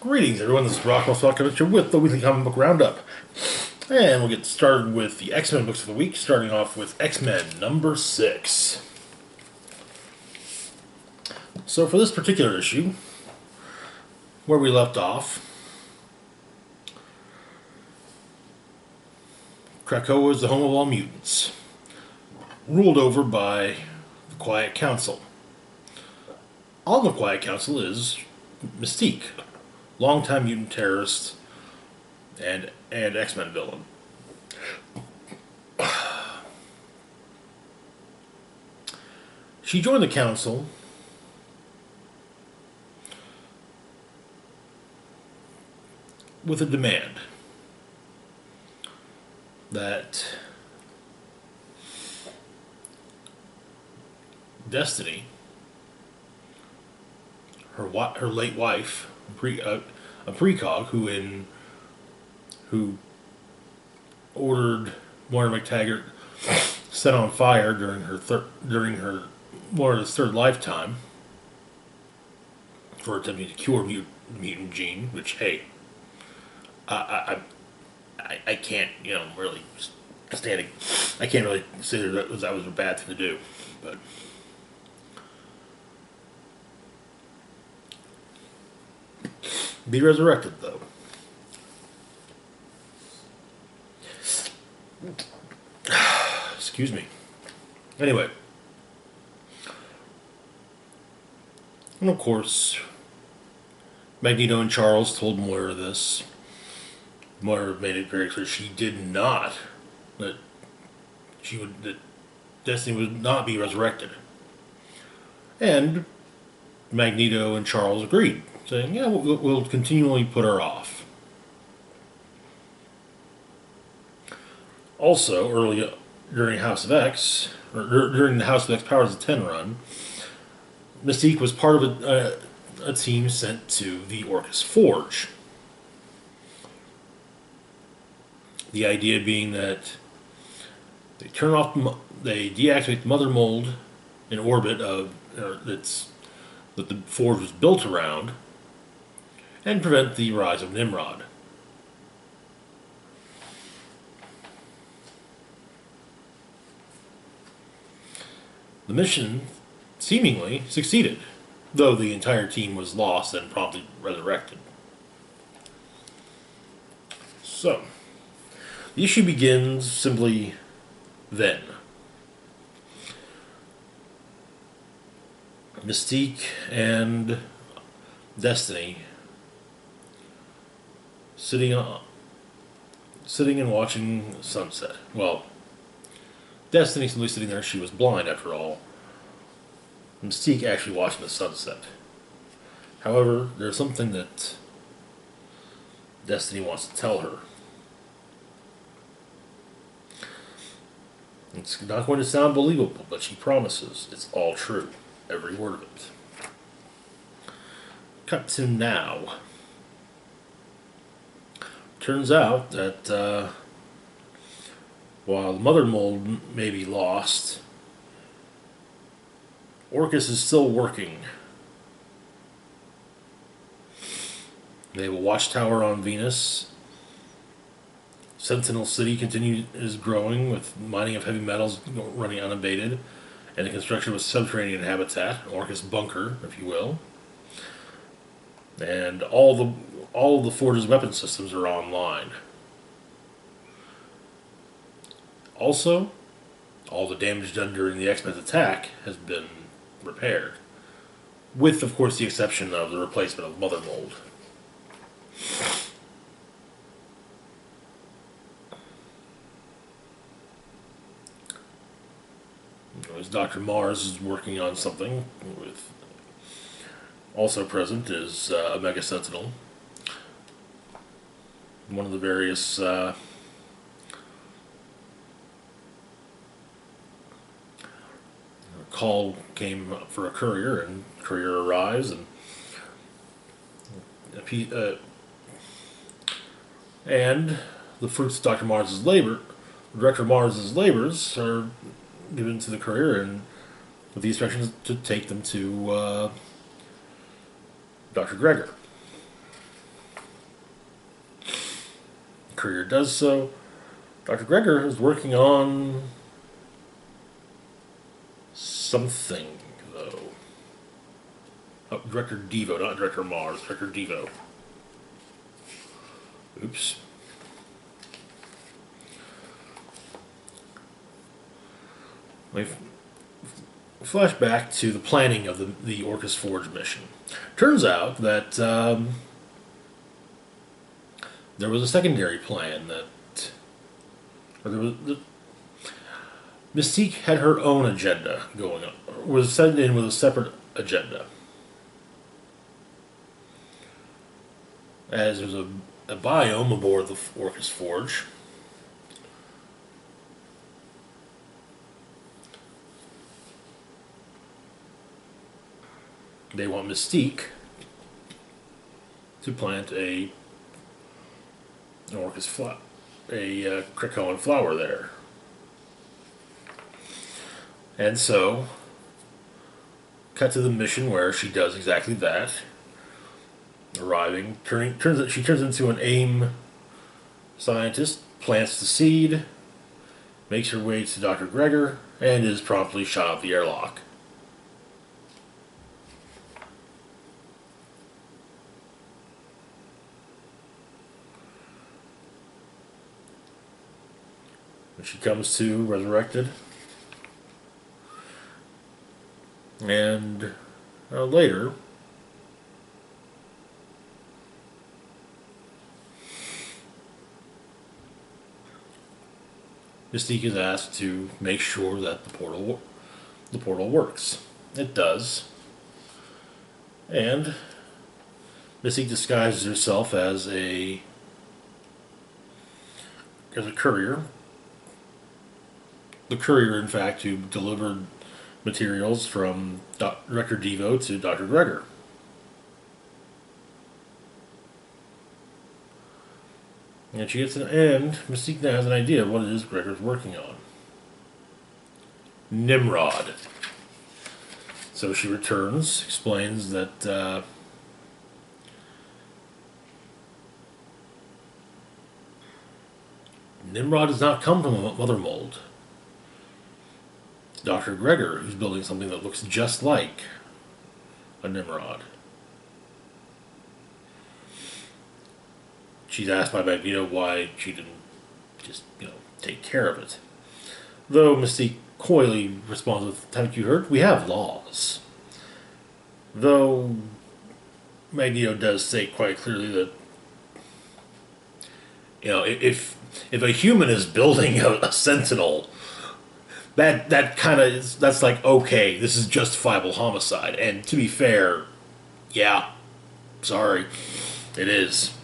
Greetings, everyone. This is Rock Welcome with the Weekly Comic Book Roundup. And we'll get started with the X-Men books of the week, starting off with X-Men number 6. So for this particular issue, where we left off, Krakoa is the home of all mutants, ruled over by the Quiet Council. On the Quiet Council is Mystique, longtime mutant terrorist and X-Men villain. She joined the council with a demand that Destiny, her late wife, a precog who ordered Moira McTaggart set on fire during her Moira's third lifetime for attempting to cure mutant gene. Which, hey, I can't really standing. I can't really say that was a bad thing to do, but. Be resurrected, though. Excuse me. Anyway. And of course, Magneto and Charles told Moira this. Moira made it very clear she did not, that Destiny would not be resurrected. And Magneto and Charles agreed, saying, yeah, we'll continually put her off. Also, early during House of X, or during the House of X Powers of 10 run, Mystique was part of a team sent to the Orcus Forge. The idea being that they deactivate the mother mold in orbit that the Forge was built around, and prevent the rise of Nimrod. The mission seemingly succeeded, though the entire team was lost and promptly resurrected. So, the issue begins simply then. Mystique and Destiny sitting and watching sunset. Well, Destiny simply sitting there. She was blind after all. Mystique actually watching the sunset. However, there's something that Destiny wants to tell her. It's not going to sound believable, but she promises it's all true. Every word of it. Cut to now. Turns out that while the mother mold may be lost, Orcus is still working. They have a watchtower on Venus. Sentinel City is growing, with mining of heavy metals running unabated, and the construction of a subterranean habitat, an Orcus bunker, if you will. And all of the Forge's weapon systems are online. Also, all the damage done during the X-Men's attack has been repaired, with, of course, the exception of the replacement of Mother Mold. As Dr. Mars is working on something, with also present is Omega Sentinel. One of the various call came for a courier, and courier arrives, and the fruits of Dr. Mars' labor, Director Mars' labors, are given to the courier, and with the instructions to take them to Dr. Gregor. courier does so. Dr. Gregor is working on something, though. Oh, Director Devo, not Director Mars, Director Devo. Oops. We flash back to the planning of the Orcus Forge mission. Turns out that there was a secondary plan that, or there was, Mystique had her own agenda going on, was sent in with a separate agenda. As there's a biome aboard the Orcus Forge. They want Mystique to plant an Orcus flower, a Krakoan flower there. And so, cut to the mission where she does exactly that. Arriving, she turns into an AIM scientist, plants the seed, makes her way to Dr. Gregor, and is promptly shot out the airlock. When she comes to, resurrected, and later, Mystique is asked to make sure that the portal works. It does. And Mystique disguises herself as a courier. The courier, in fact, who delivered materials from Director Devo to Dr. Gregor. And she gets Mystique now has an idea of what it is Gregor's working on. Nimrod. So she returns, explains that Nimrod does not come from a mother mold. It's Dr. Gregor who's building something that looks just like a Nimrod. She's asked by Magneto why she didn't just, take care of it. Though Mystique coyly responds with, "Haven't you heard? We have laws." Though Magneto does say quite clearly that, if a human is building a Sentinel, that kind of is, that's like, okay, this is justifiable homicide. And to be fair, yeah, sorry, it is.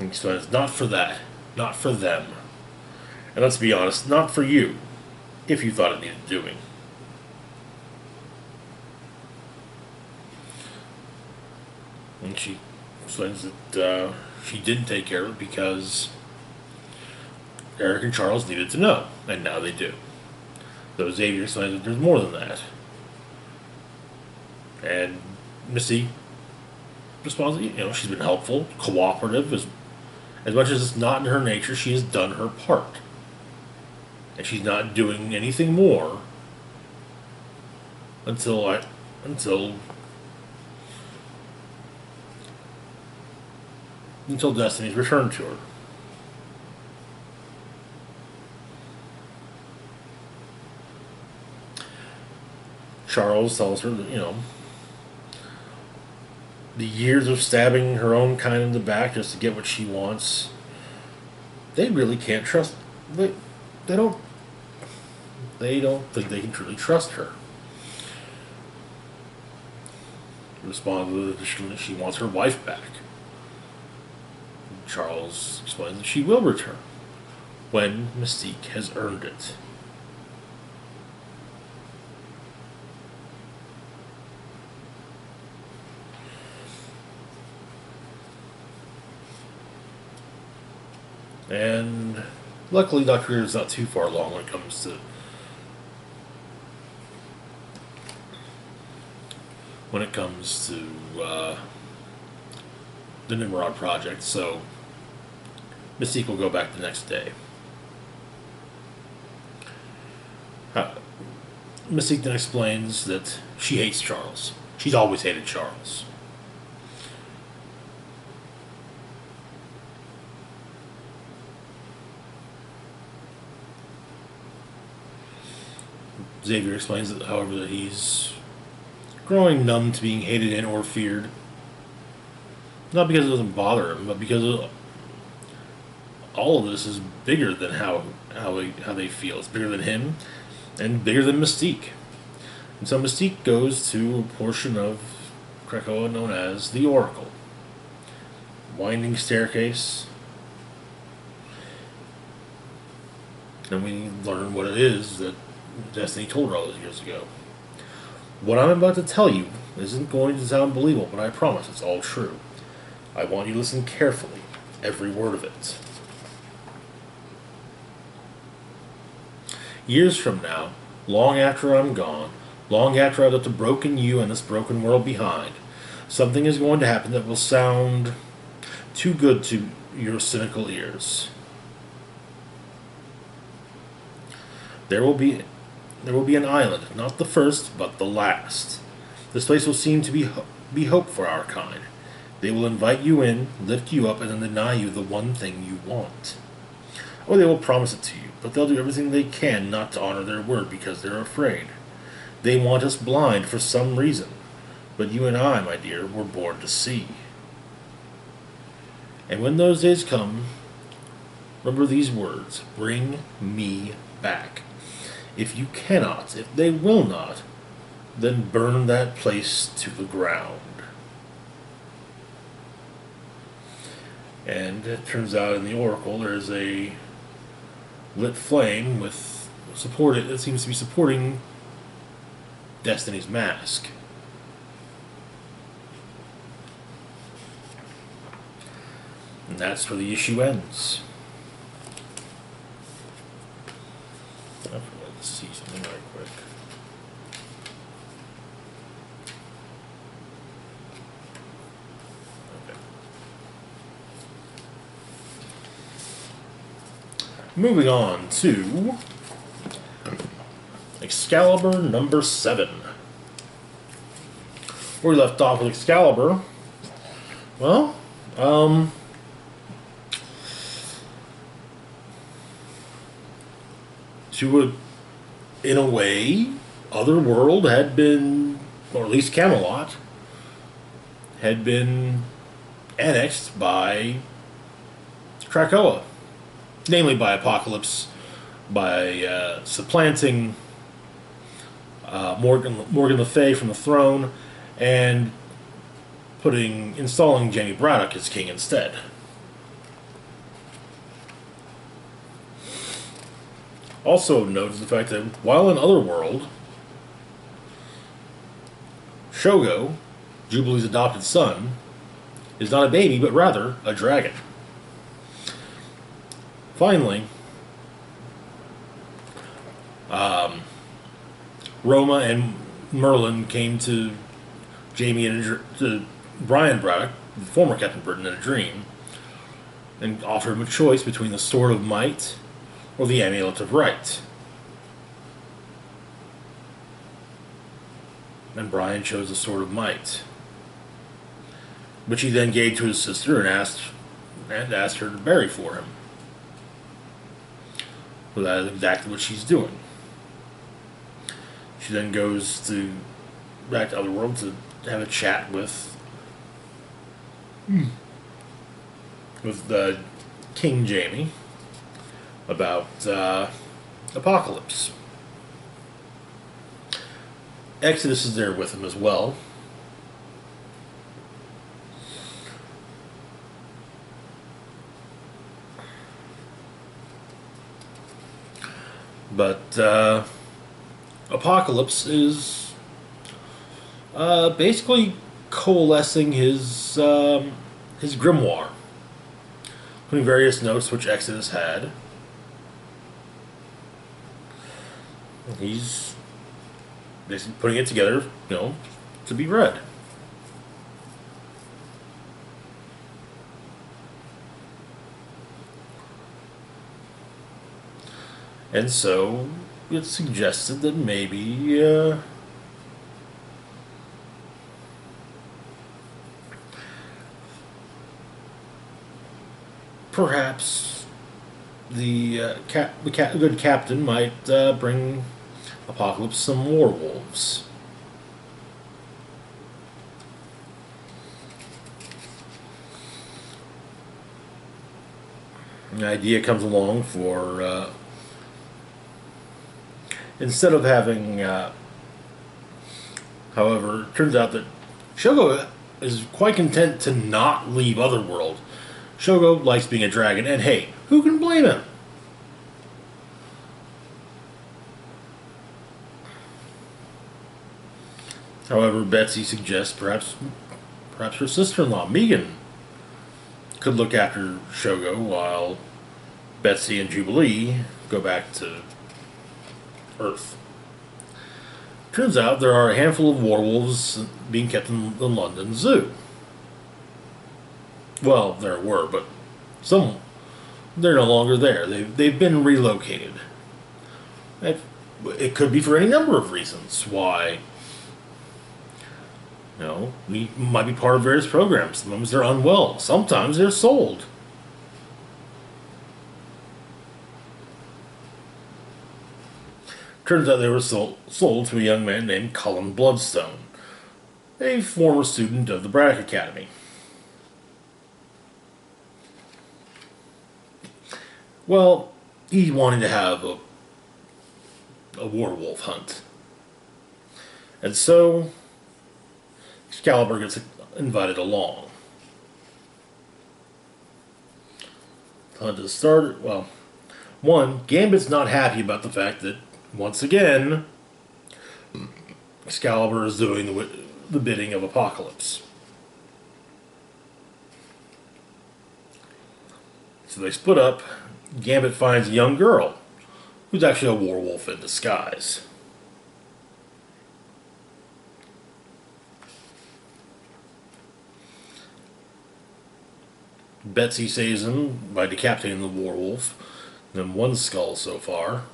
And so it's not for that, not for them. And let's be honest, not for you, if you thought it needed doing. And she explains that she didn't take care of it because Eric and Charles needed to know, and now they do. Though Xavier explains that there's more than that. And Missy responds, she's been helpful, cooperative, as much as it's not in her nature, she has done her part. And she's not doing anything more until Destiny's returned to her. Charles tells her that, the years of stabbing her own kind in the back just to get what she wants, they really can't trust. They don't think they can truly trust her. Responds with that she wants her wife back. Charles explains that she will return when Mystique has earned it. And luckily, Dr. Greer is not too far along when it comes to when it comes to the Nimrod project, so Mystique will go back the next day. Mystique then explains that she hates Charles. She's always hated Charles. Xavier explains that, however, that he's growing numb to being hated and or feared. Not because it doesn't bother him, but because all of this is bigger than how they feel. It's bigger than him, and bigger than Mystique. And so Mystique goes to a portion of Krakoa known as the Oracle. Winding staircase. And we learn what it is that Destiny told her all those years ago. What I'm about to tell you isn't going to sound believable, but I promise it's all true. I want you to listen carefully, every word of it. Years from now, long after I'm gone, long after I've left a broken you and this broken world behind, something is going to happen that will sound too good to your cynical ears. There will be an island, not the first, but the last. This place will seem to be hope for our kind. They will invite you in, lift you up, and then deny you the one thing you want. Or they will promise it to you, but they'll do everything they can not to honor their word because they're afraid. They want us blind for some reason, but you and I, my dear, were born to see. And when those days come, remember these words: bring me back. If you cannot, if they will not, then burn that place to the ground. And it turns out in the Oracle there's a lit flame with it seems to be supporting Destiny's mask. And that's where the issue ends. I forgot to see something right quick. Okay. Moving on to Excalibur number 7. Where we left off with Excalibur, well, in a way, Otherworld had been, or at least Camelot, had been annexed by Krakoa. Namely by Apocalypse, by supplanting Morgan Le Fay from the throne, and installing Jamie Braddock as king instead. Also note the fact that while in Otherworld, Shogo, Jubilee's adopted son, is not a baby, but rather a dragon. Finally, Roma and Merlin came to to Brian Braddock, the former Captain Britain, in a dream, and offered him a choice between the Sword of Might or the Amulet of Right. And Brian chose the Sword of Might, which he then gave to his sister and asked her to bury for him. So that is exactly what she's doing. She then goes back to Otherworld to have a chat with the King Jamie about Apocalypse. Exodus is there with him as well. But Apocalypse is basically coalescing his grimoire, putting various notes which Exodus had. He's basically putting it together, to be read. And so it's suggested that maybe perhaps the good captain might bring Apocalypse some werewolves. An idea comes along for instead of having, however, it turns out that Shogo is quite content to not leave Otherworld. Shogo likes being a dragon, and hey, who can blame him? However, Betsy suggests perhaps her sister-in-law, Megan, could look after Shogo while Betsy and Jubilee go back to Earth. Turns out there are a handful of werewolves being kept in the London Zoo. Well, there were, but they're no longer there. They've been relocated. It could be for any number of reasons why. We might be part of various programs. Sometimes they're unwell. Sometimes they're sold. Turns out they were sold to a young man named Cullen Bloodstone, a former student of the Braddock Academy. Well, he wanted to have a werewolf hunt. And so Excalibur gets invited along. The hunt has started. Well, Gambit's not happy about the fact that, once again, Excalibur is doing the bidding of Apocalypse. So they split up. Gambit finds a young girl who's actually a werewolf in disguise. Betsy saves him by decapitating the werewolf. Then one skull so far.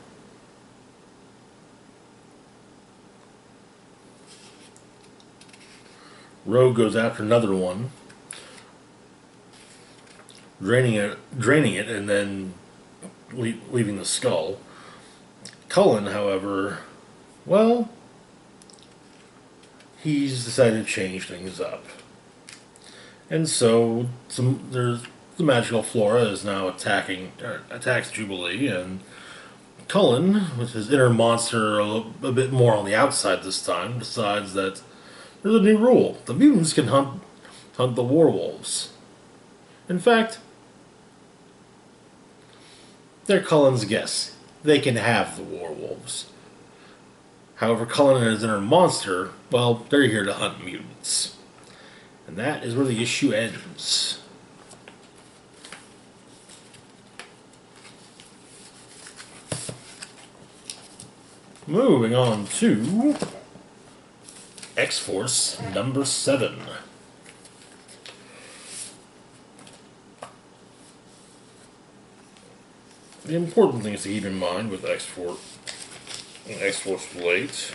Rogue goes after another one, draining it, and then leaving the skull. Cullen, however, well, he's decided to change things up. And so there's the magical flora is now attacks Jubilee, and Cullen, with his inner monster a bit more on the outside this time, decides that there's a new rule. The mutants can hunt the werewolves. In fact, they're Cullen's guess. They can have the werewolves. However, Cullen and his inner monster, well, they're here to hunt mutants. And that is where the issue ends. Moving on to X-Force number 7. The important things to keep in mind with X-Force and X-Force Blades.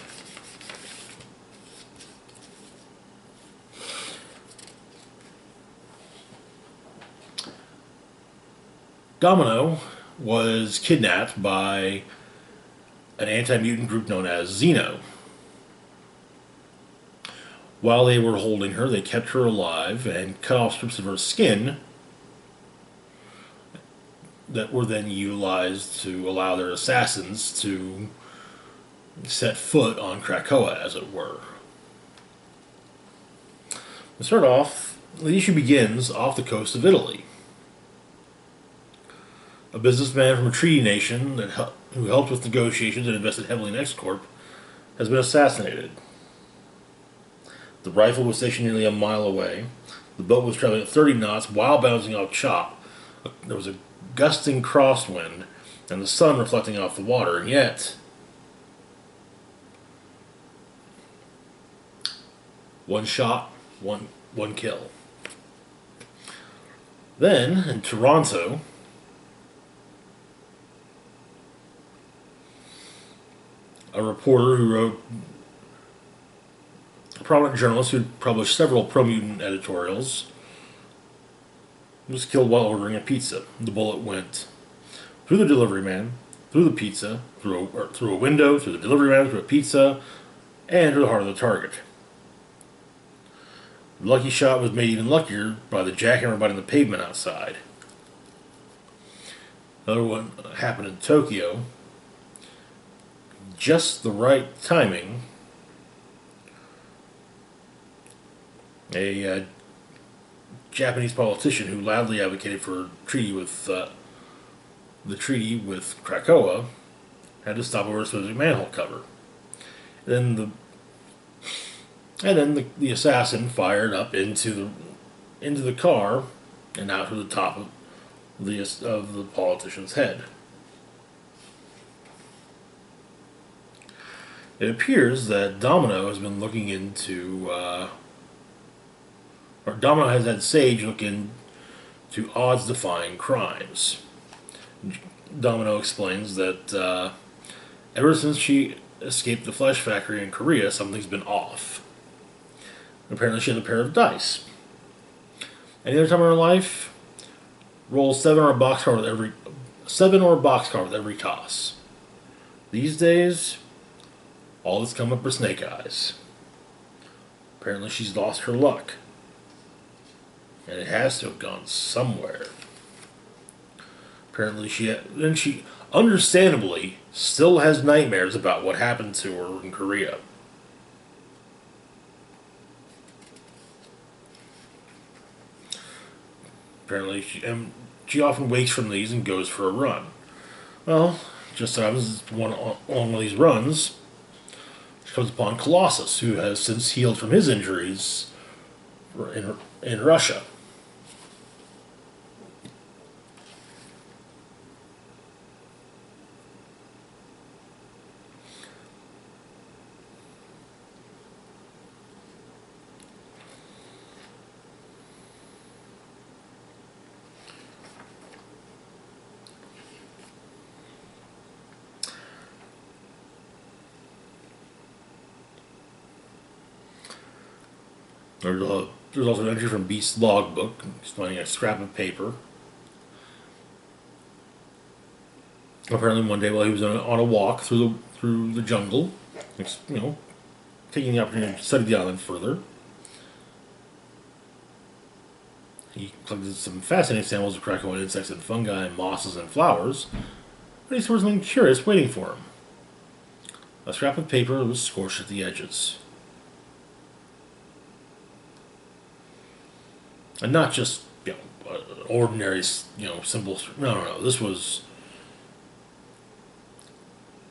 Domino was kidnapped by an anti-mutant group known as Xeno. While they were holding her, they kept her alive and cut off strips of her skin that were then utilized to allow their assassins to set foot on Krakoa, as it were. To start off, the issue begins off the coast of Italy. A businessman from a treaty nation who helped with negotiations and invested heavily in X-Corp has been assassinated. The rifle was stationed nearly a mile away. The boat was traveling at 30 knots while bouncing off chop. There was a gusting crosswind and the sun reflecting off the water, and yet One shot, one kill. Then, in Toronto, a reporter who wrote, a prominent journalist who published several pro-mutant editorials, was killed while ordering a pizza. The bullet went through the delivery man, through the pizza, through a window, through the delivery man, through a pizza, and through the heart of the target. The lucky shot was made even luckier by the jackhammer biting the pavement outside. Another one happened in Tokyo. Just the right timing. A Japanese politician who loudly advocated for a treaty with the treaty with Krakoa had to stop over a specific manhole cover. Then the assassin fired up into the car and out to the top of the politician's head. It appears that Domino has been looking into, or Domino has had Sage look into odds-defying crimes. Domino explains that ever since she escaped the flesh factory in Korea, something's been off. Apparently she had a pair of dice. Any other time in her life, roll 7 or a boxcar with every toss. These days, all that's come up are snake eyes. Apparently she's lost her luck. And it has to have gone somewhere. Apparently she understandably still has nightmares about what happened to her in Korea. Apparently she often wakes from these and goes for a run. Well, just so happens on one of these runs, she comes upon Colossus, who has since healed from his injuries in Russia. There's also an entry from Beast's logbook. He's finding a scrap of paper. Apparently, one day while he was on a walk through the jungle, taking the opportunity to study the island further, he collected some fascinating samples of Krakoan insects and fungi, and mosses and flowers. But he saw something curious waiting for him. A scrap of paper was scorched at the edges. And not just, ordinary, simple. No. This was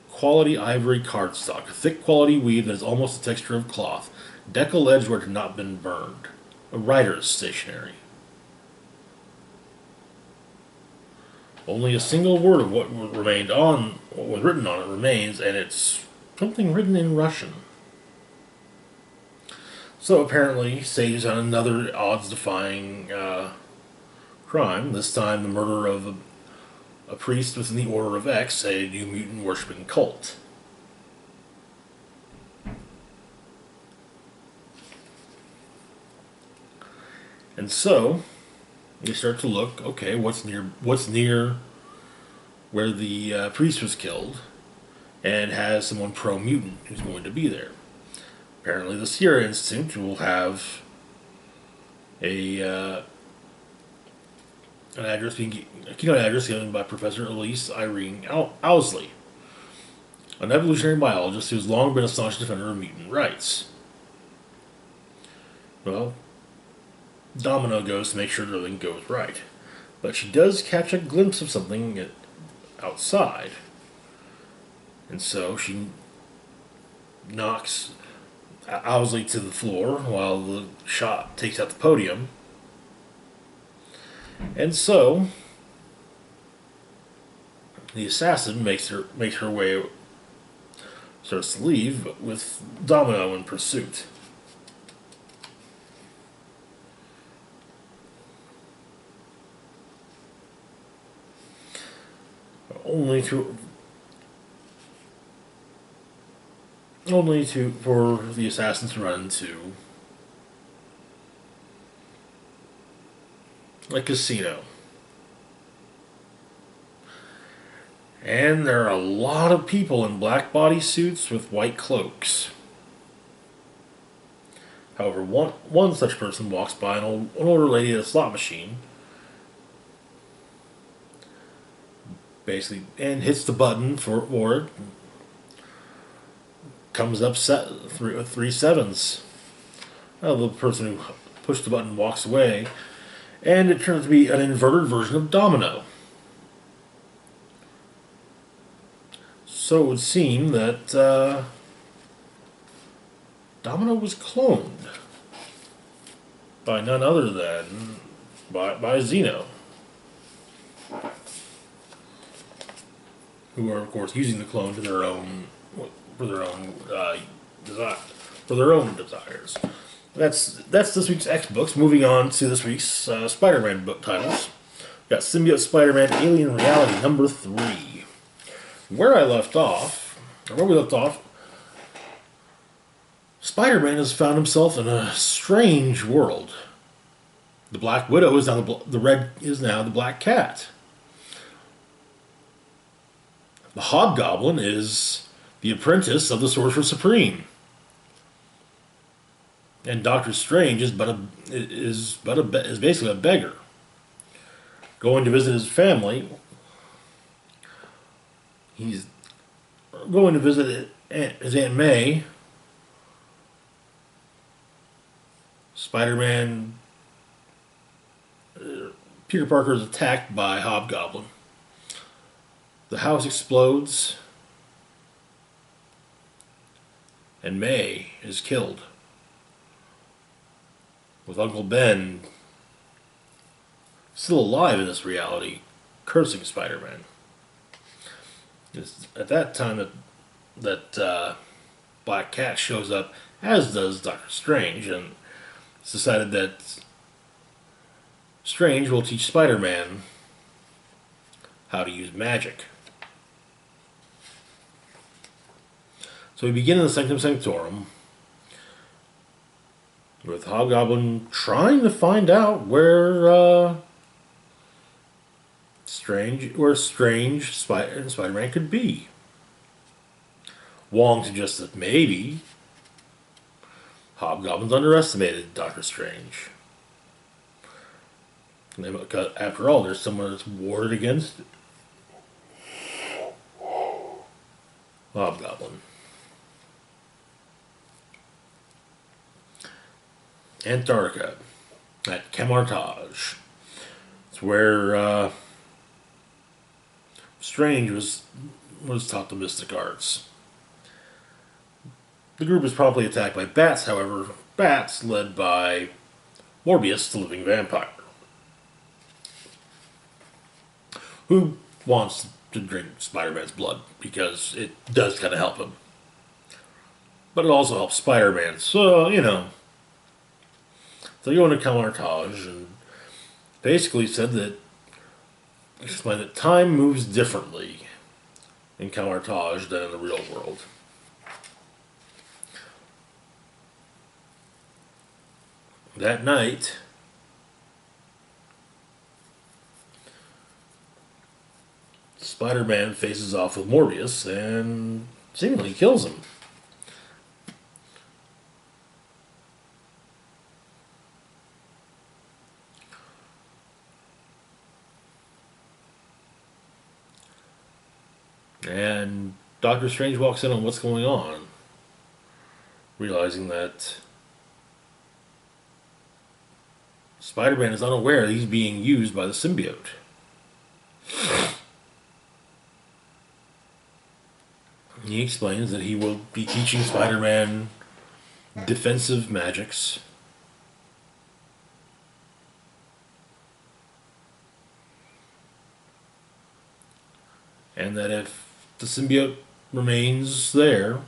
quality ivory cardstock, a thick quality weave that is almost the texture of cloth, decal edge where it had not been burned. A writer's stationery. Only a single word of what was written on it remains, and it's something written in Russian. So apparently, Sage has done another odds-defying crime. This time, the murder of a priest within the Order of X, a New Mutant worshipping cult. And so, they start to look. Okay, what's near where the priest was killed, and has someone pro-mutant who's going to be there. Apparently, the Sierra Institute will have an address a keynote address given by Professor Elise Irene Owsley, an evolutionary biologist who's long been a staunch defender of mutant rights. Well, Domino goes to make sure everything goes right, but she does catch a glimpse of something outside, and so she knocks Owsley to the floor while the shot takes out the podium. And so the assassin makes her way, starts to leave with Domino in pursuit. only to for the assassins to run into a casino. And there are a lot of people in black bodysuits with white cloaks. However, one such person walks by an older lady at a slot machine, basically, and hits the button for it. Comes up with three sevens. Well, the person who pushed the button walks away, and it turns to be an inverted version of Domino. So it would seem that Domino was cloned by none other than by Zeno, who are of course using the clone to their own for their own desire for their own desires. That's this week's X books. Moving on to this week's Spider-Man book titles. We got Symbiote Spider-Man Alien Reality #3. Where we left off, Spider-Man has found himself in a strange world. The Black Widow is now the Red is now the Black Cat. The Hobgoblin is the apprentice of the Sorcerer Supreme. And Doctor Strange is basically a beggar, going to visit his family. He's going to visit his Aunt May. Spider-Man, Peter Parker is attacked by Hobgoblin. The house explodes, and May is killed, with Uncle Ben still alive in this reality, cursing Spider-Man. It's at that time that Black Cat shows up, as does Doctor Strange, and it's decided that Strange will teach Spider-Man how to use magic. So we begin in the Sanctum Sanctorum with Hobgoblin trying to find out where Spider-Man could be. Wong suggests that maybe Hobgoblin's underestimated Doctor Strange. After all, there's someone that's warded against Hobgoblin. Antarctica, at Camartage. It's where Strange was taught the mystic arts. The group is promptly attacked by bats, however, bats led by Morbius, the living vampire, who wants to drink Spider-Man's blood because it does kind of help him. But it also helps Spider-Man, so, you know. So they go into Camartage and basically explained that time moves differently in Camartage than in the real world. That night, Spider-Man faces off with Morbius and seemingly kills him. And Doctor Strange walks in on what's going on, realizing that Spider-Man is unaware that he's being used by the symbiote. He explains that he will be teaching Spider-Man defensive magics. And that if the symbiote remains there,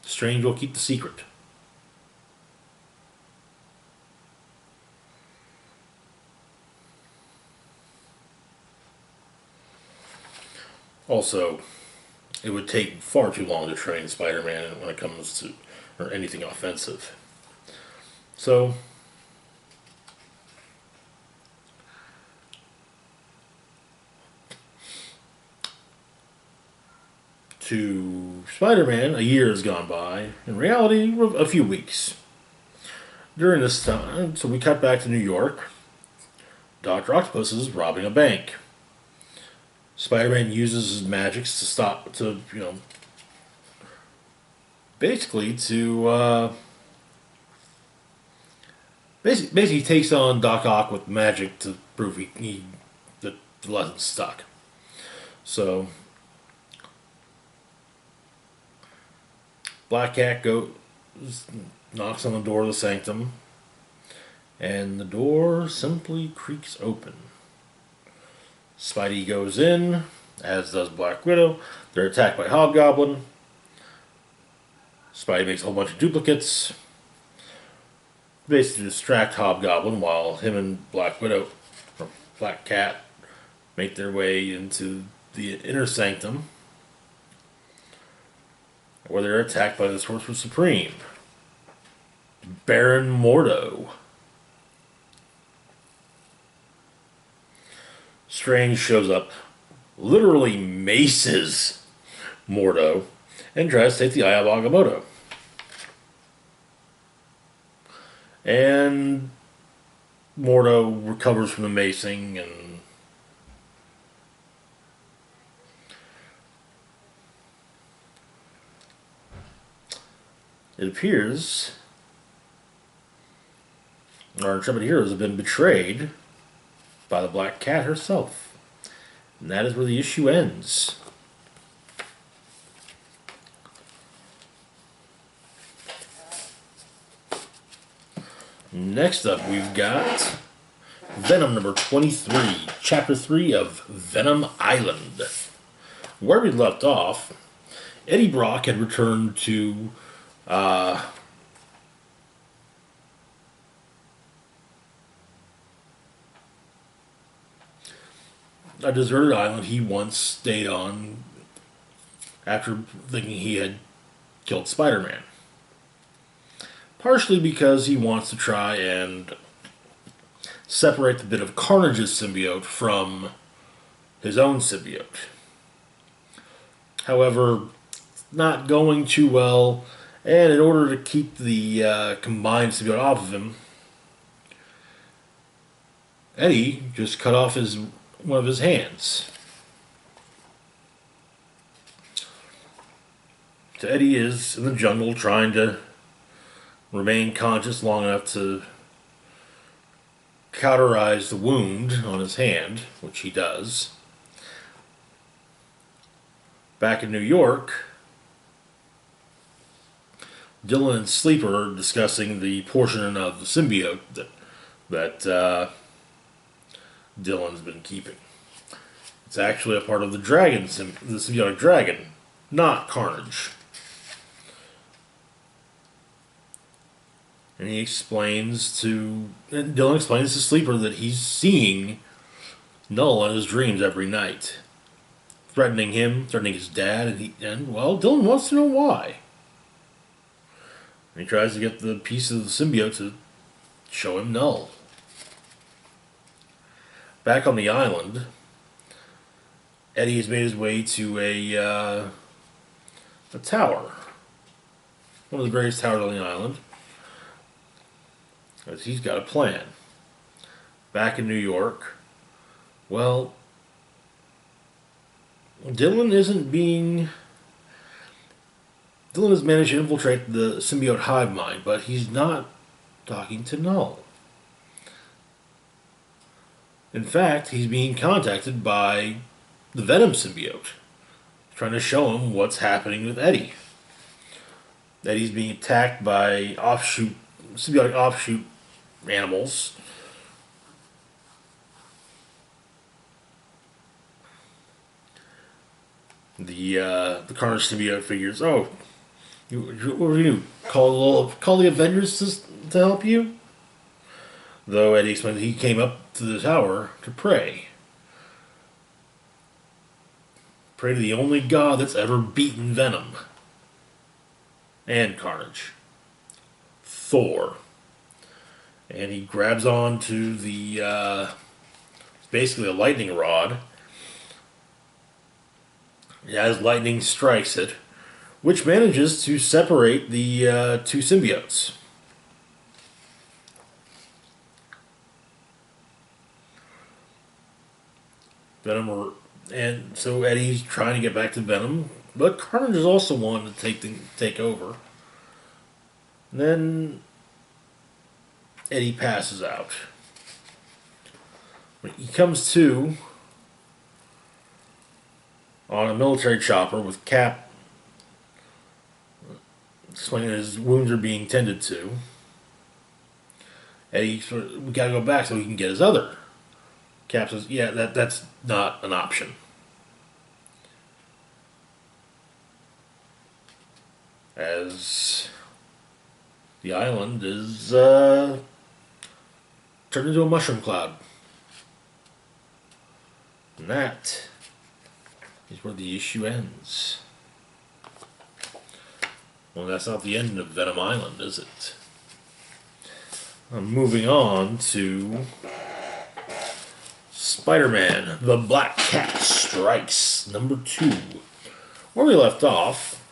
Strange will keep the secret. Also, it would take far too long to train Spider-Man when it comes to or anything offensive. So, to Spider-Man, a year has gone by. In reality, a few weeks. During this time, so we cut back to New York. Dr. Octopus is robbing a bank. Spider-Man uses his magics to stop, basically basically he takes on Doc Ock with magic to prove that the lesson's stuck. So Black Cat knocks on the door of the sanctum, and the door simply creaks open. Spidey goes in, as does Black Widow. They're attacked by Hobgoblin. Spidey makes a whole bunch of duplicates, basically distract Hobgoblin while him and Black Widow, or Black Cat, make their way into the inner sanctum, where they're attacked by the Sorcerer Supreme, Baron Mordo. Strange shows up, literally maces Mordo, and tries to take the Eye of Agamotto. And Mordo recovers from the macing, and it appears our intrepid heroes have been betrayed by the Black Cat herself. And that is where the issue ends. Next up, we've got Venom number 23, Chapter 3 of Venom Island. Where we left off, Eddie Brock had returned to a deserted island he once stayed on after thinking he had killed Spider-Man. Partially because he wants to try and separate the bit of Carnage's symbiote from his own symbiote. However, not going too well, and in order to keep the combined symbiote off of him, Eddie just cut off one of his hands. So Eddie is in the jungle trying to remain conscious long enough to cauterize the wound on his hand, which he does. Back in New York, Dylan and Sleeper are discussing the portion of the symbiote that Dylan's been keeping. It's actually a part of the symbiotic dragon, not Carnage. And Dylan explains to Sleeper that he's seeing Null in his dreams every night, threatening him, threatening his dad, and Dylan wants to know why. And he tries to get the piece of the symbiote to show him Null. Back on the island, Eddie has made his way to a tower, one of the greatest towers on the island. Because he's got a plan. Back in New York, Dylan has managed to infiltrate the symbiote hive mind, but he's not talking to Null. In fact, he's being contacted by the Venom symbiote, trying to show him what's happening with Eddie. Eddie's being attacked by symbiotic offshoot animals. The Carnage symbiote figures, what were you do? Call the Avengers to help you? Though Eddie explains he came up to the tower to pray Pray to the only god that's ever beaten Venom and Carnage, Thor. And he grabs on to the, basically a lightning rod. As lightning strikes it, which manages to separate the two symbiotes. Venom, and so Eddie's trying to get back to Venom, but Carnage is also wanting to take over. And then Eddie passes out. When he comes to on a military chopper with Cap explaining that his wounds are being tended to. Eddie, we gotta go back so he can get his other. Cap says, yeah, that's not an option. As the island is turned into a mushroom cloud. And that is where the issue ends. Well, that's not the end of Venom Island, is it? I'm moving on to Spider-Man, The Black Cat Strikes, number 2. Where we left off,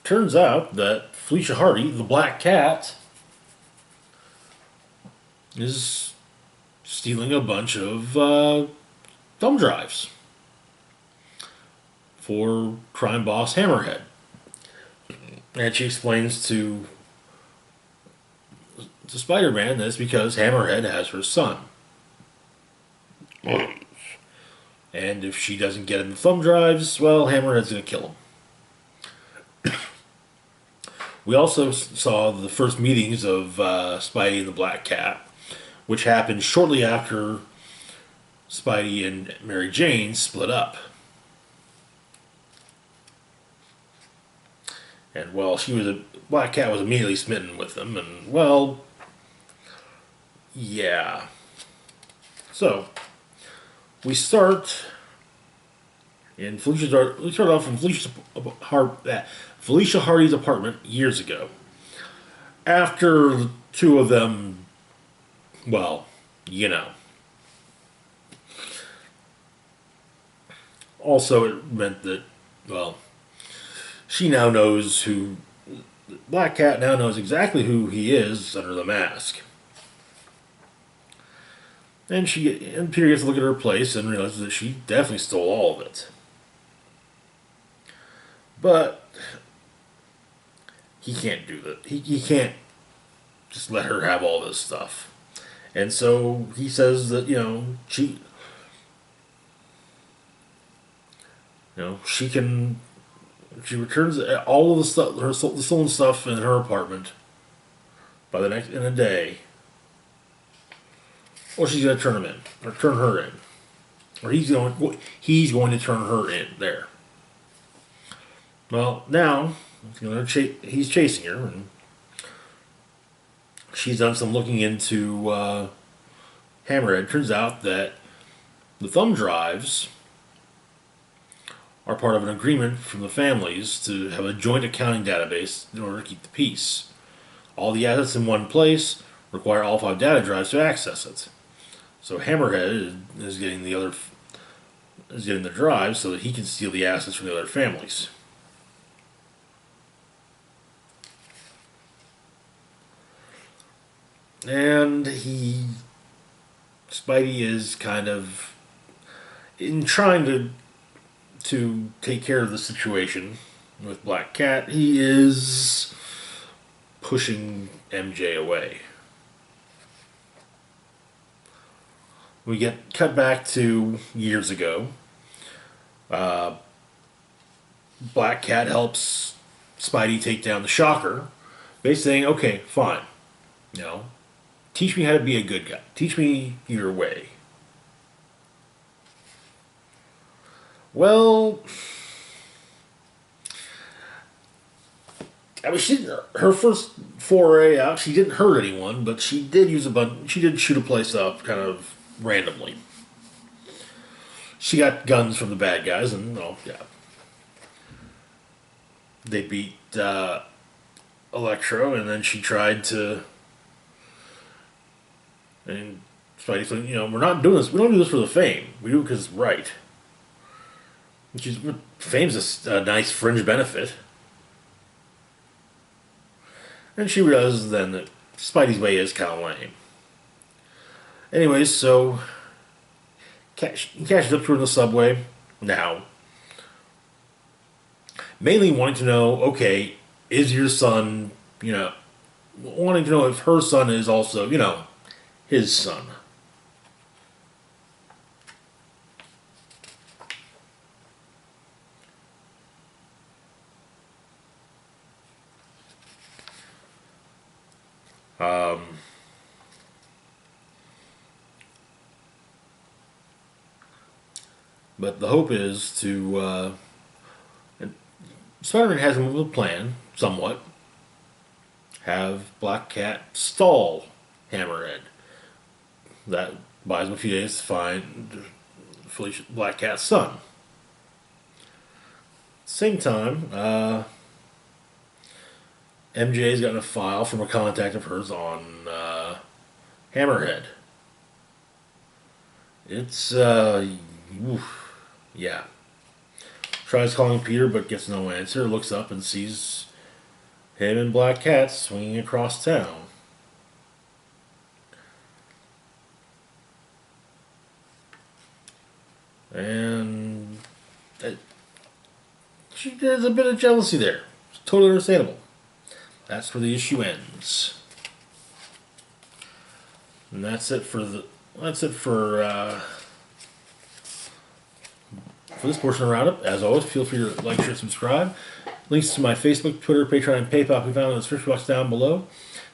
turns out that Felicia Hardy, the Black Cat, is stealing a bunch of thumb drives for crime boss Hammerhead. And she explains to Spider-Man that it's because Hammerhead has her son. And if she doesn't get him the thumb drives, well, Hammerhead's going to kill him. We also saw the first meetings of Spidey and the Black Cat, which happened shortly after Spidey and Mary Jane split up. And well, Black Cat was immediately smitten with them, and well, yeah. So we start in we start off in Felicia Hardy's apartment years ago. After the two of them, well, you know. Also, it meant that, well, she now knows Black Cat now knows exactly who he is under the mask. And Peter gets to look at her place and realizes that she definitely stole all of it. But he can't do that. He can't just let her have all this stuff. And so he says that, she returns all of the stuff, the stolen stuff in her apartment in a day. Or she's going to turn him in, or turn her in, or he's going to turn her in there. Well, now he's chasing her, and she's done some looking into Hammerhead. Turns out that the thumb drives are part of an agreement from the families to have a joint accounting database in order to keep the peace. All the assets in one place require all 5 data drives to access it. So Hammerhead is getting the drives so that he can steal the assets from the other families. And Spidey is kind of in trying to take care of the situation with Black Cat. He is pushing MJ away. We get cut back to years ago. Black Cat helps Spidey take down the Shocker, basically saying, okay, fine. Teach me how to be a good guy. Teach me your way. Well, her first foray out, she didn't hurt anyone, but she did shoot a place up kind of randomly. She got guns from the bad guys, and yeah. they beat Electro, and then she tried to. And Spidey said, we're not doing this. We don't do this for the fame. We do it because it's right. Which is, fame's a nice fringe benefit. And she realizes then that Spidey's way is kind of lame. Anyways, so he catches up to her in the subway now. Mainly wanting to know, okay, is your son, wanting to know if her son is also, his son. But the hope is to. Spider-Man has a little plan, somewhat. Have Black Cat stall Hammerhead. That buys him a few days to find Black Cat's son. Same time, MJ's gotten a file from a contact of hers on Hammerhead. It's, yeah. Tries calling Peter but gets no answer. Looks up and sees him and Black Cat swinging across town. And there's a bit of jealousy there. It's totally understandable. That's where the issue ends. And that's it for this portion of the roundup. As always, feel free to like, share, subscribe. Links to my Facebook, Twitter, Patreon, and PayPal can be found in the description box down below.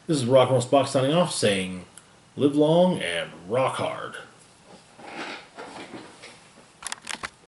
This is Rock and Roll Spock signing off, saying live long and rock hard.